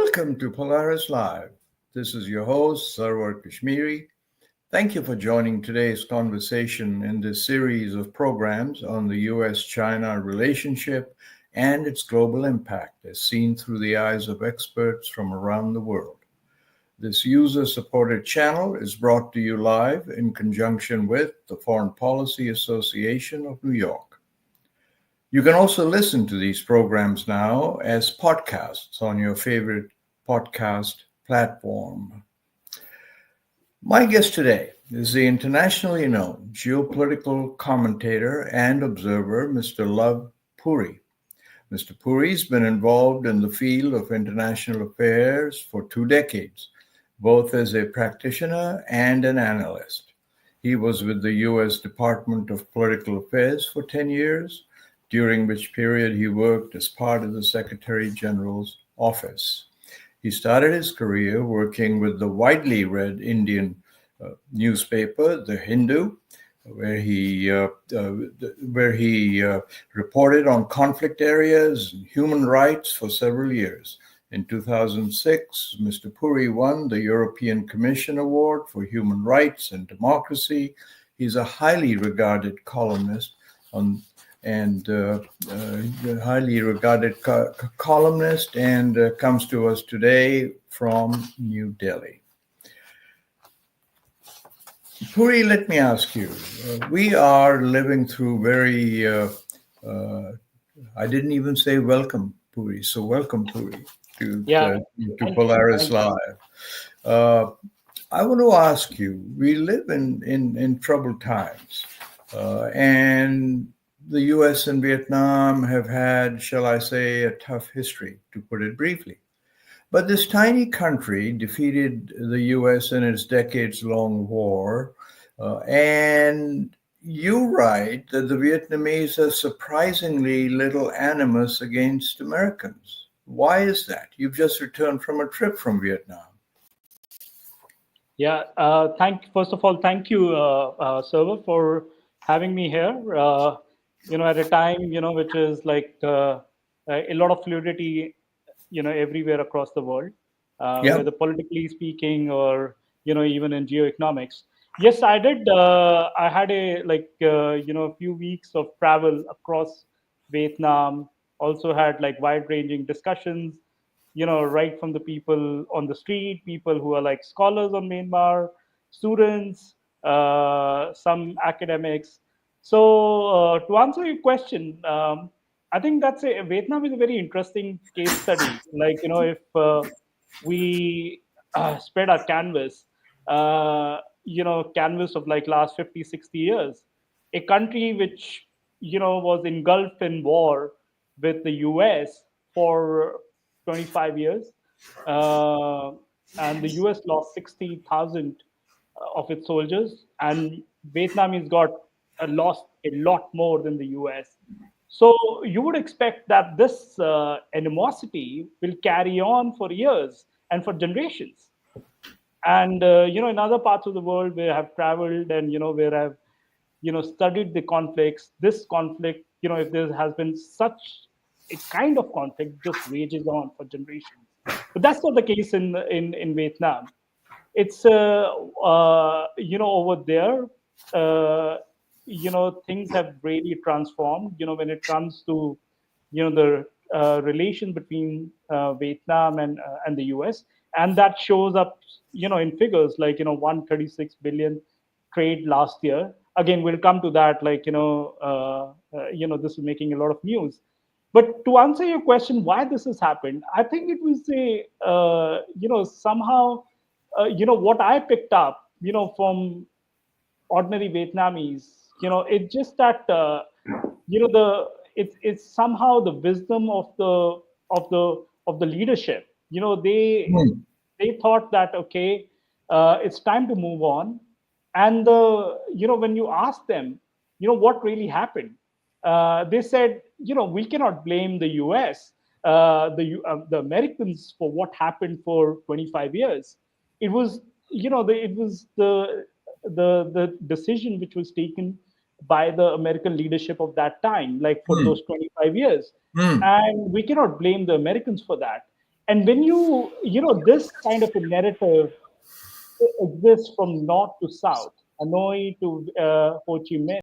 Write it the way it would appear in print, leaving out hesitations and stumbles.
Welcome to Polaris Live. This is your host, Sarwar Kashmiri. Thank you for joining today's conversation in this series of programs on the US-China relationship and its global impact as seen through the eyes of experts from around the world. This user-supported channel is brought to you live in conjunction with the Foreign Policy Association of New York. You can also listen to these programs now as podcasts on your favorite podcast platform. My guest today is the internationally known geopolitical commentator and observer, Mr. Love Puri. Mr. Puri's been involved in the field of international affairs for 2 decades, both as a practitioner and an analyst. He was with the U.S. Department of Political Affairs for 10 years, during which period he worked as part of the Secretary General's office. He started his career working with the widely read Indian newspaper, The Hindu, where he reported on conflict areas and human rights for several years. In 2006, Mr. Puri won the European Commission Award for Human Rights and Democracy. He's a highly regarded columnist and comes to us today from New Delhi. Puri, let me ask you, we are living through very, I didn't even say welcome, Puri, so welcome, Puri, to Polaris Live. I want to ask you, we live in troubled times, and the U.S. and Vietnam have had, shall I say, a tough history, to put it briefly. But this tiny country defeated the U.S. in its decades-long war, and you write that the Vietnamese have surprisingly little animus against Americans. Why is that? You've just returned from a trip from Vietnam. Yeah, first of all, thank you, Server, for having me here. At a time, which is like a lot of fluidity, everywhere across the world, whether politically speaking or, even in geoeconomics. Yes, I did. I had a few weeks of travel across Vietnam, also had like wide-ranging discussions, right from the people on the street, people who are like scholars on Myanmar, students, some academics. So to answer your question, I think Vietnam is a very interesting case study. Like, if we spread our canvas, canvas of like last 50, 60 years, a country which, was engulfed in war with the US for 25 years. And the US lost 60,000 of its soldiers, and Vietnam has lost a lot more than the US. So you would expect that this animosity will carry on for years and for generations. And, in other parts of the world where I have traveled and, where I've, studied the conflicts, this conflict, if there has been such a kind of conflict, just rages on for generations. But that's not the case in Vietnam. It's, over there, things have really transformed, when it comes to, the relation between Vietnam and the US. And that shows up, in figures like, 136 billion trade last year. Again, we'll come to that, like, this is making a lot of news. But to answer your question, why this has happened, I think it was somehow, what I picked up, from ordinary Vietnamese, it's just that, it's somehow the wisdom of the leadership. They thought that, okay, it's time to move on. And when you ask them, what really happened, they said, we cannot blame the US, the Americans for what happened for 25 years. It was, the decision which was taken by the American leadership of that time, like for those 25 years. And we cannot blame the Americans for that. And when this kind of a narrative exists from north to south, Hanoi to Ho Chi Minh,